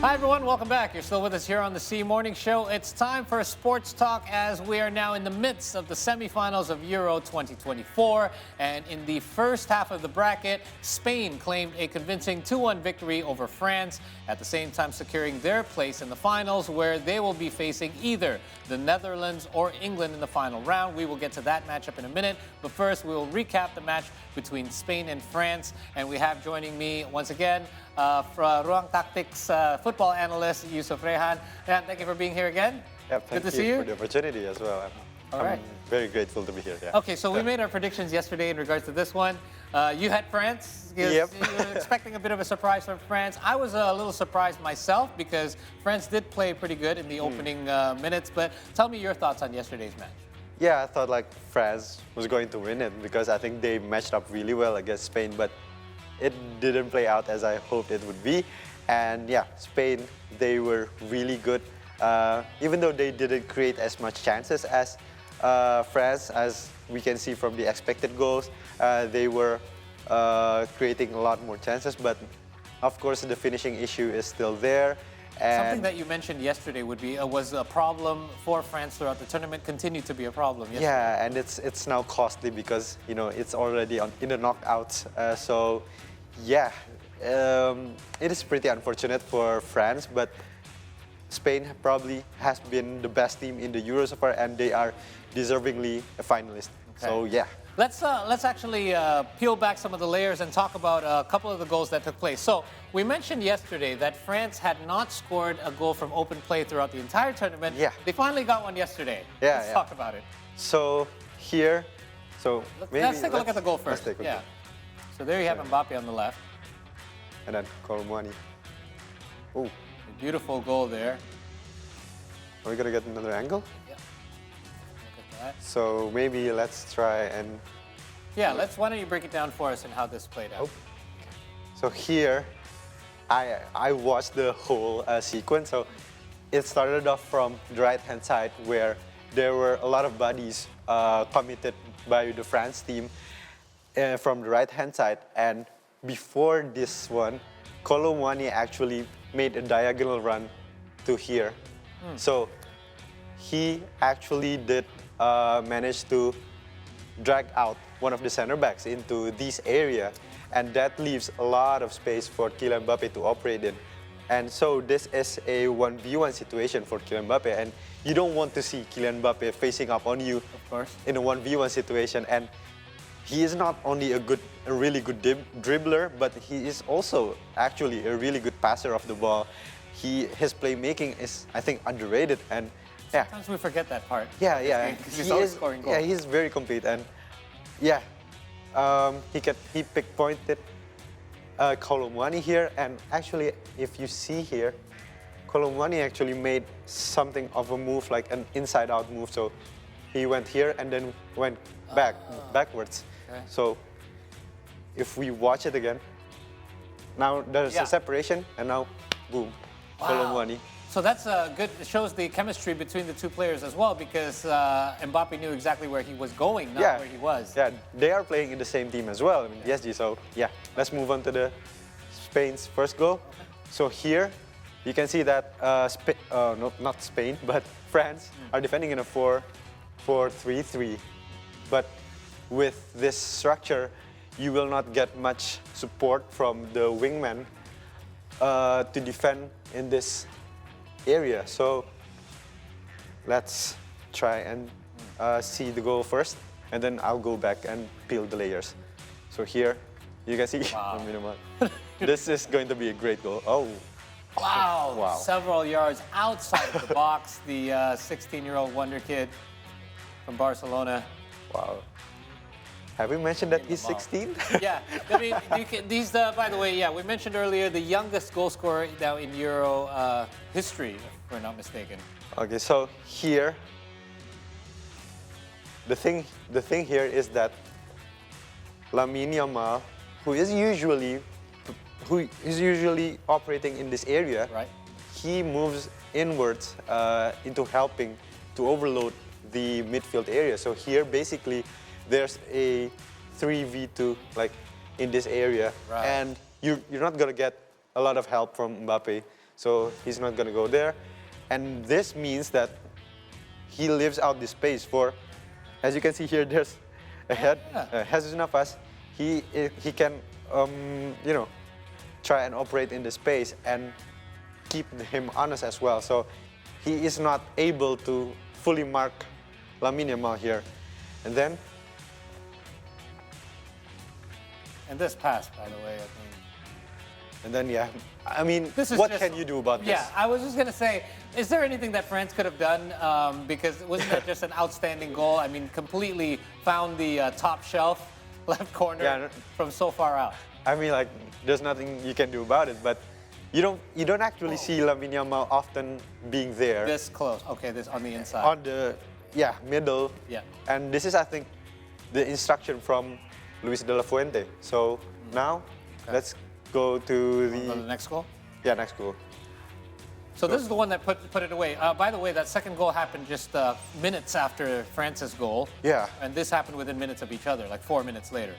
Hi, everyone. Welcome back. You're still with us here on the C Morning Show. It's time for a sports talk as we are now in the midst of the semifinals of Euro 2024. And in the first half of the bracket, Spain claimed a convincing 2-1 victory over France, at the same time securing their place in the finals, where they will be facing either the Netherlands or England in the final round. We will get to that matchup in a minute. But first, we will recap the match between Spain and France. And we have joining me once again, from Ruang Taktik's football analyst, Yusuf Raihan. And thank you for being here again. Yeah, thank Good to see you for the opportunity as well. I'm very grateful to be here. Yeah. Okay, so we made our predictions yesterday in regards to this one. You had France. Yep. You were expecting a bit of a surprise from France. I was a little surprised myself because France did play pretty good in the opening minutes. But tell me your thoughts on yesterday's match. Yeah, I thought like France was going to win it because I think they matched up really well against Spain, but it didn't play out as I hoped it would be. And yeah, Spain, they were really good. Even though they didn't create as much chances as France, as we can see from the expected goals, they were creating a lot more chances. But of course, the finishing issue is still there. And something that you mentioned yesterday was a problem for France throughout the tournament, continued to be a problem yesterday. Yeah, and it's now costly because, you know, it's already in the knockouts. So yeah, it is pretty unfortunate for France, but Spain probably has been the best team in the Euro so far, and they are deservingly a finalist. Okay. So yeah. Let's actually peel back some of the layers and talk about a couple of the goals that took place. So we mentioned yesterday that France had not scored a goal from open play throughout the entire tournament. Yeah. They finally got one yesterday. Yeah, Let's talk about it. So here, let's take a look at the goal first. Let's take a look. So there you have Mbappe on the left. And then Colomwani. Oh. Beautiful goal there. Are we gonna get another angle? Yeah. Look at that. So maybe let's try and... Yeah, why don't you break it down for us and how this played out? Oh. So here, I watched the whole sequence. So it started off from the right-hand side where there were a lot of bodies committed by the France team from the right-hand side. And before this one, Colomwani actually made a diagonal run to here. So he actually did manage to drag out one of the center backs into this area, and that leaves a lot of space for Kylian Mbappe to operate in. And so this is a 1v1 situation for Kylian Mbappe, and you don't want to see Kylian Mbappe facing up on you, of course, in a 1v1 situation. And he is not only a really good dribbler, but he is also actually a really good passer of the ball. His playmaking is, I think, underrated, and yeah. Sometimes we forget that part. Yeah, yeah. He's always scoring goals. Yeah, he's very complete, and yeah, he pickpointed Colomwani here, and actually, if you see here, Colomwani actually made something of a move, like an inside-out move. So he went here and then went backwards. Okay. So if we watch it again, now there's a separation, and now boom, Colomwani. So that's good. It shows the chemistry between the two players as well, because Mbappe knew exactly where he was going, not where he was. Yeah, they are playing in the same team as well, I mean, PSG. So yeah, let's move on to the Spain's first goal. So here, you can see that not Spain, but France are defending in a 4-4-3-3. But with this structure, you will not get much support from the wingman to defend in this area. So let's try and see the goal first, and then I'll go back and peel the layers. So here, you can see, this is going to be a great goal. Oh. Wow. Several yards outside of the box, the 16-year-old wonder kid from Barcelona. Wow. Have we mentioned that he's 16? Yeah, I mean, he's by the way, we mentioned earlier the youngest goal scorer now in Euro history, if we're not mistaken. Okay, so here, the thing here is that Lamine Yamal, who is usually operating in this area, right, he moves inwards into helping to overload the midfield area. So here, basically, there's a 3v2 like in this area, and you're not gonna get a lot of help from Mbappe. so he's not going to go there. And this means that he leaves out the space for, as you can see here, there's a head, Jesus Navas. He can, you know, try and operate in the space and keep him honest as well. So he is not able to fully mark Lamine Yamal here. And then, and this pass, by the way, I think. and then, yeah, I mean, This is what just- can you do about this? Yeah, I was just going to say, is there anything that France could have done? Because wasn't that just an outstanding goal? I mean, completely found the top shelf, left corner from so far out. I mean, like, there's nothing you can do about it, but you don't actually see Lamine Yamal often being there. This close. Okay, this on the inside. On the, middle. Yeah. And this is, I think, the instruction from Luis de la Fuente. So now, let's go to Go to the next goal. Yeah, next goal. So this is the one that put it away. By the way, that second goal happened just minutes after France's goal. Yeah. And this happened within minutes of each other, like 4 minutes later.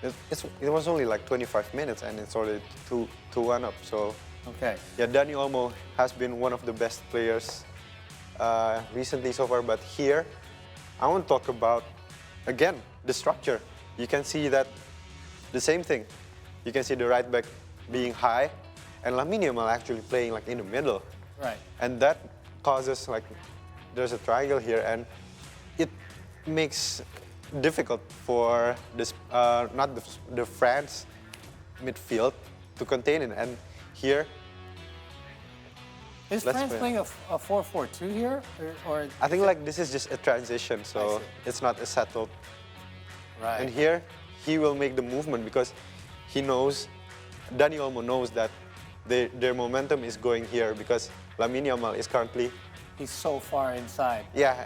It was only like 25 minutes, and it's already 2-1 up. So Okay. yeah, Dani Olmo has been one of the best players recently so far. But here, I want to talk about, again, the structure. You can see that the same thing. You can see the right back being high, and Lamine Yamal actually playing like in the middle. Right. And that causes, like, there's a triangle here, and it makes difficult for this, not the France midfield to contain it. And here, Is Let's France play. playing a 4-4-2 here? Or I think like this is just a transition, I so see. it's not a settled. Right. And here, he will make the movement because he knows, Dani Olmo knows that their momentum is going here because Lamine Yamal is currently, He's so far inside.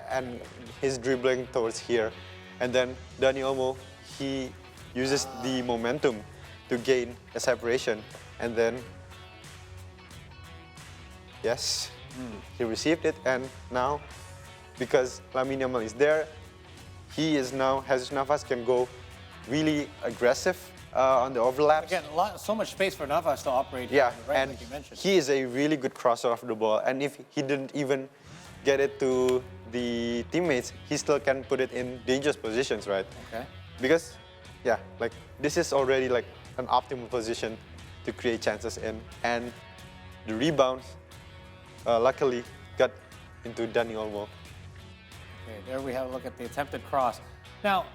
and he's dribbling towards here. And then Dani Olmo, he uses the momentum to gain a separation. And then, yes, he received it. And now, because Lamine Yamal is there, he is now, Jesus Navas can go really aggressive on the overlaps. Again, so much space for Navas to operate here Yeah, on the right, and like you mentioned. he is a really good crosser of the ball. And if he didn't even get it to the teammates, he still can put it in dangerous positions, right? Okay. Because, yeah, like this is already like an optimal position to create chances in. And the rebounds, luckily, got into Dani Olmo. Okay, there we have a look at the attempted cross. Now,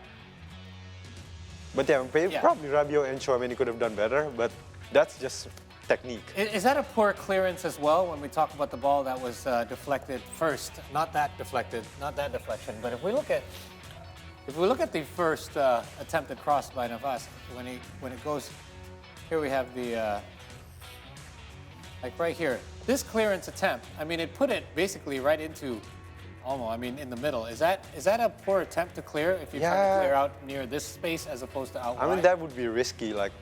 But yeah, probably Rabiot and Tchouaméni could have done better, but that's just technique. is that a poor clearance as well when we talk about the ball that was deflected first? Not that deflected, not that deflection, but if we look at the first attempted cross by Navas, when it goes, here we have the like right here, this clearance attempt. I mean, it put it basically right into Olmo. I mean, in the middle. Is that a poor attempt to clear if you're trying to clear out near this space as opposed to out wide? I mean, that would be risky. Like,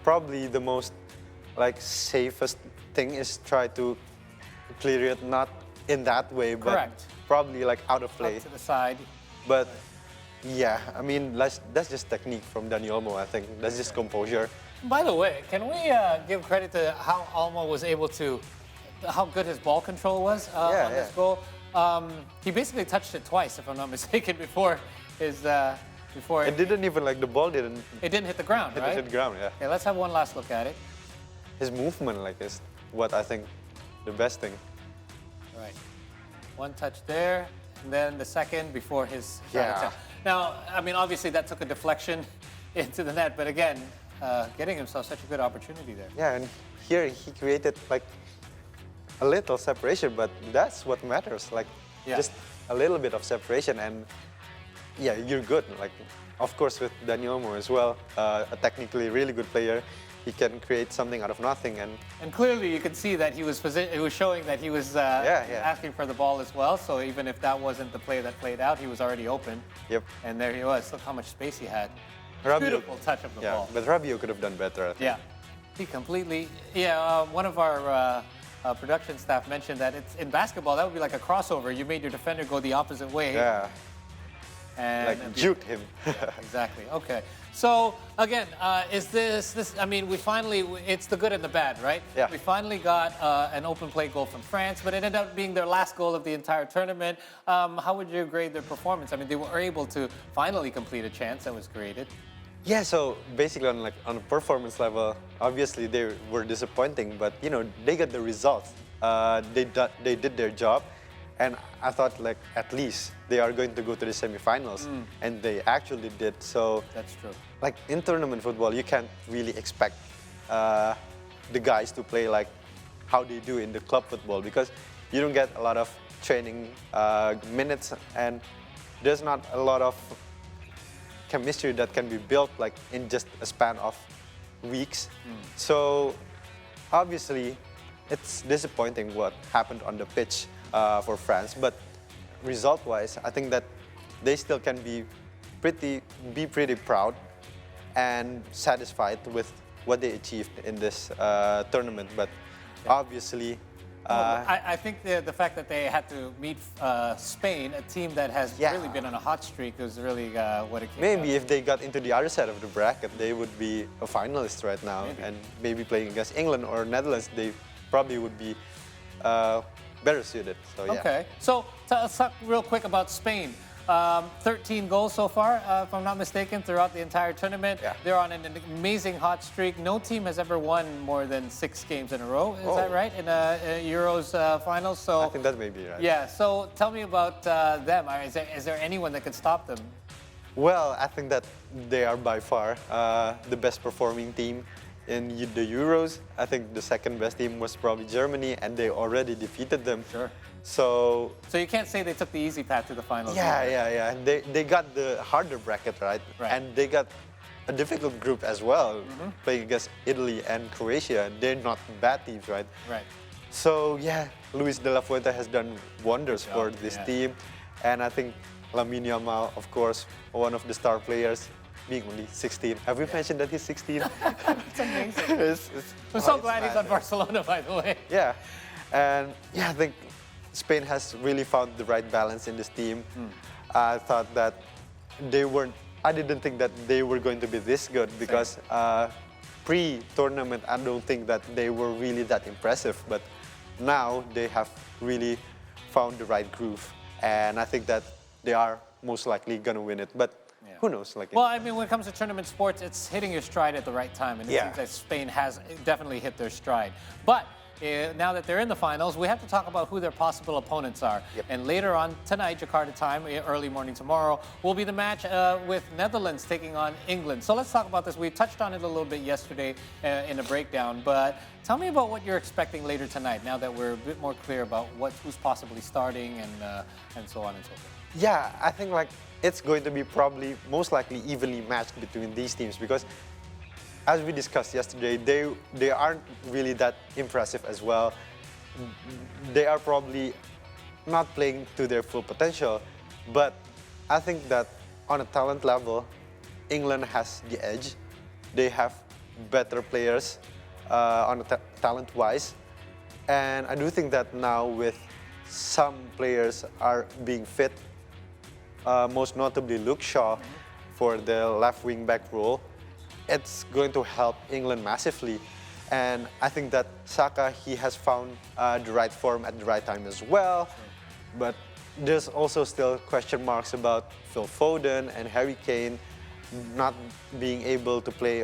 probably the most like safest thing is try to clear it not in that way, but Correct. probably like out of play. Up to the side. But yeah, I mean, that's just technique from Dani Olmo. I think that's just composure. By the way, can we give credit to how Olmo was able to, how good his ball control was on this goal? He basically touched it twice, if I'm not mistaken, before his before It didn't even like the ball didn't it didn't hit the ground, right? hit the ground. Yeah, Okay, let's have one last look at it. his movement like is what I think the best thing. Right. One touch there, and then the second before his shot Yeah. attempt. Now, I mean, obviously that took a deflection into the net, but again, getting himself such a good opportunity there. Yeah, and here he created like a little separation, but that's what matters. Like just a little bit of separation, and yeah, you're good. Like, of course, with Dani Olmo as well, a technically really good player, he can create something out of nothing. And clearly, you can see that he was showing that he was asking for the ball as well. So even if that wasn't the play that played out, he was already open. Yep. And there he was. Look how much space he had. Rabiot- Beautiful touch of the ball. But Rabiot could have done better, I think. Yeah, he completely. Yeah, one of our production staff mentioned that it's in basketball that would be like a crossover. You made your defender go the opposite way. Yeah, And like juked him. exactly. Okay. So again, is this? I mean, it's the good and the bad, right? Yeah. We finally got an open play goal from France, but it ended up being their last goal of the entire tournament. How would you grade their performance? I mean, they were able to finally complete a chance that was created. Yeah, so basically on a performance level, obviously they were disappointing, but they got the results. They did their job, and I thought at least they are going to go to the semifinals, and they actually did. So That's true. in tournament football, you can't really expect the guys to play like how they do in the club football because you don't get a lot of training minutes, and there's not a lot of chemistry that can be built in just a span of weeks. So obviously it's disappointing what happened on the pitch for France, but result-wise, I think that they still can be pretty proud and satisfied with what they achieved in this tournament. But obviously, I think the fact that they had to meet Spain, a team that has really been on a hot streak, was really what it came maybe down if they got into the other side of the bracket, they would be a finalist right now. And maybe playing against England or Netherlands, they probably would be better suited. So yeah. Okay, so let's talk real quick about Spain. 13 goals so far, if I'm not mistaken, throughout the entire tournament. Yeah. They're on an amazing hot streak. No team has ever won more than 6 games in a row. Is that right? In a Euros finals. So I think that may be right. yeah. So tell me about them. Is there anyone that can stop them? Well, I think that they are by far the best performing team in the Euros. I think the second best team was probably Germany, and they already defeated them. Sure. So you can't say they took the easy path to the finals. yeah. And they got the harder bracket, right? And they got a difficult group as well, playing against Italy and Croatia. They're not bad teams, right? Right. So yeah, Luis de la Fuente has done wonders for this team, and I think Lamine Yamal, of course, one of the star players, being only 16. Have we mentioned that he's 16? It's amazing. I'm so glad he's on Barcelona, by the way. Yeah, and yeah, I think Spain has really found the right balance in this team. I thought that I didn't think that they were going to be this good because pre-tournament, I don't think that they were really that impressive. But now they have really found the right groove, and I think that they are most likely going to win it. But who knows? Well, I mean, when it comes to tournament sports, it's hitting your stride at the right time, and it seems that Spain has definitely hit their stride. But now that they're in the finals, we have to talk about who their possible opponents are. And later on tonight, Jakarta time, early morning tomorrow, will be the match with Netherlands taking on England. So let's talk about this. We touched on it a little bit yesterday in a breakdown, but tell me about what you're expecting later tonight, now that we're a bit more clear about who's possibly starting and so on and so forth. Yeah, I think it's going to be probably most likely evenly matched between these teams because as we discussed yesterday, they aren't really that impressive as well. They are probably not playing to their full potential, but I think that on a talent level, England has the edge. They have better players on talent-wise, and I do think that now with some players are being fit, most notably Luke Shaw for the left wing back role, it's going to help England massively. And I think that Saka, he has found the right form at the right time as well. But there's also still question marks about Phil Foden and Harry Kane not being able to play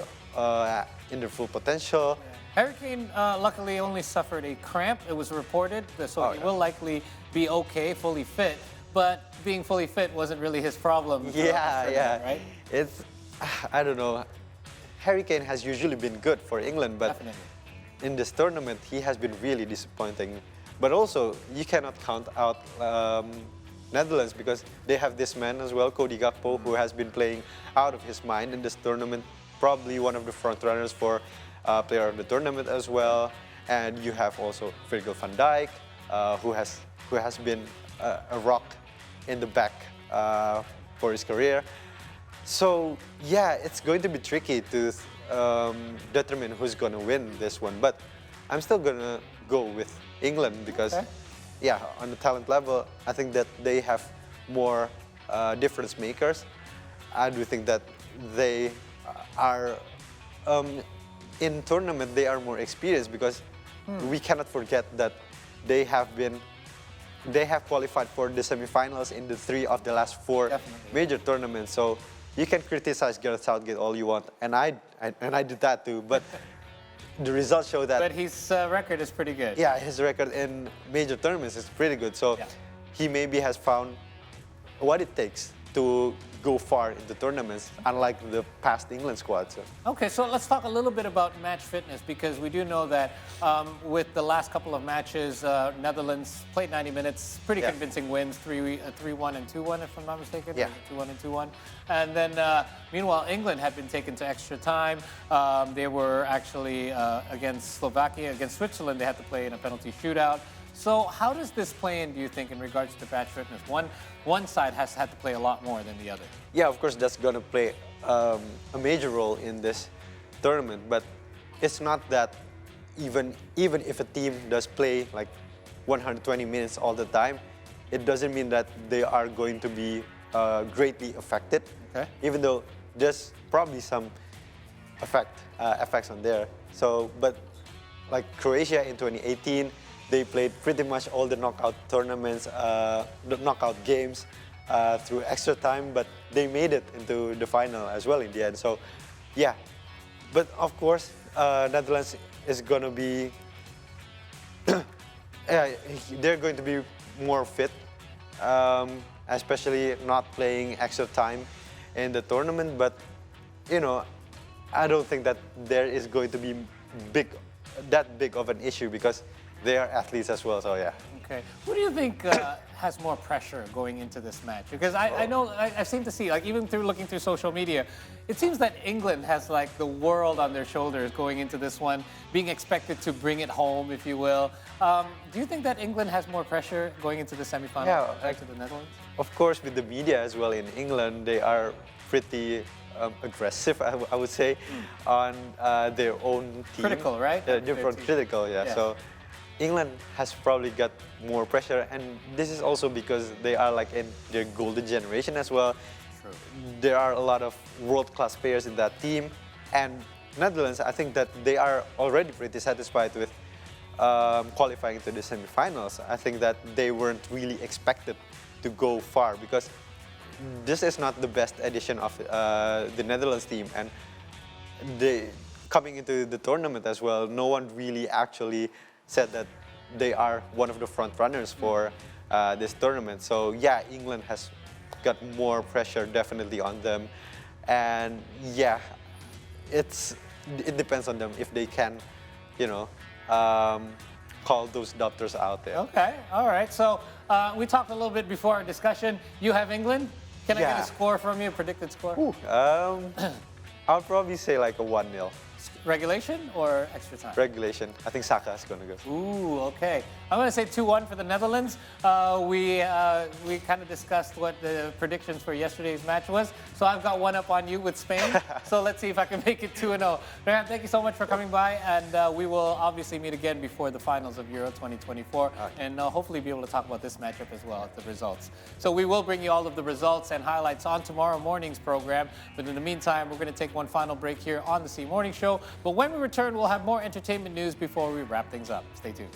in their full potential. Harry Kane luckily only suffered a cramp, it was reported, so he will likely be okay, fully fit. But being fully fit wasn't really his problem. Yeah. Right? I don't know. Harry Kane has usually been good for England, but in this tournament, he has been really disappointing. But also, you cannot count out Netherlands because they have this man as well, Cody Gakpo, who has been playing out of his mind in this tournament. Probably one of the front runners for player of the tournament as well. And you have also Virgil van Dijk, who has been a rock in the back for his career. So yeah, it's going to be tricky to determine who's going to win this one. But I'm still going to go with England because, yeah, on the talent level, I think that they have more difference makers. I do think that they are in tournament they are more experienced because we cannot forget that they have qualified for the semifinals in the 3 of the last 4 Definitely. major tournaments. So you can criticize Gareth Southgate all you want, and I did that too. But the results show that. But his record is pretty good. Yeah, his record in major tournaments is pretty good. So Yeah. he maybe has found what it takes to go far in the tournaments, unlike the past England squad. So. Okay, so let's talk a little bit about match fitness, because we do know that with the last couple of matches, Netherlands played 90 minutes, pretty Yeah. convincing wins, 3-1 and 2-1, if I'm not mistaken. Yeah. 2-1 and 2-1. And then, meanwhile, England had been taken to extra time. They were actually against Slovakia, against Switzerland, they had to play in a penalty shootout. So how does this play in, do you think, in regards to match fitness? One side has had to play a lot more than the other. Yeah, of course, that's going to play a major role in this tournament. But it's not that even if a team does play like 120 minutes all the time, it doesn't mean that they are going to be greatly affected. Okay. Even though there's probably some effects on there. So, but like Croatia in 2018, they played pretty much all the knockout tournaments, the knockout games through extra time, but they made it into the final as well in the end. So, yeah. But of course, Netherlands is going to be, yeah, they're going to be more fit, especially not playing extra time in the tournament. But, you know, I don't think that there is going to be that big of an issue because they are athletes as well, so yeah. Okay. Who do you think has more pressure going into this match? Because I know, I seem to see, like even looking through social media, it seems that England has like the world on their shoulders going into this one, being expected to bring it home, if you will. Do you think that England has more pressure going into the semifinal compared to the Netherlands? Of course, with the media as well in England, they are pretty aggressive, I would say, on their own team. Critical, right? Different critical, yeah. Yeah. So England has probably got more pressure, and this is also because they are like in their golden generation as well. True. There are a lot of world-class players in that team, and Netherlands, I think that they are already pretty satisfied with qualifying to the semifinals. I think that they weren't really expected to go far because this is not the best edition of the Netherlands team, and coming into the tournament as well, no one really actually said that they are one of the front runners for this tournament. So yeah, England has got more pressure definitely on them, and yeah, it depends on them if they can, you know, call those doubters out there. Okay, all right. So we talked a little bit before our discussion. You have England. Can I get a score from you, a predicted score? I'll probably say like a 1-0. Regulation or extra time? Regulation. I think Saka is going to go. Ooh, okay. I'm going to say 2-1 for the Netherlands. We kind of discussed what the predictions for yesterday's match was. So I've got one up on you with Spain. So let's see if I can make it 2-0. Raihan, thank you so much for coming by. And we will obviously meet again before the finals of Euro 2024. Okay. And hopefully be able to talk about this matchup as well, the results. So we will bring you all of the results and highlights on tomorrow morning's program. But in the meantime, we're going to take one final break here on the C Morning Show. But when we return, we'll have more entertainment news before we wrap things up. Stay tuned.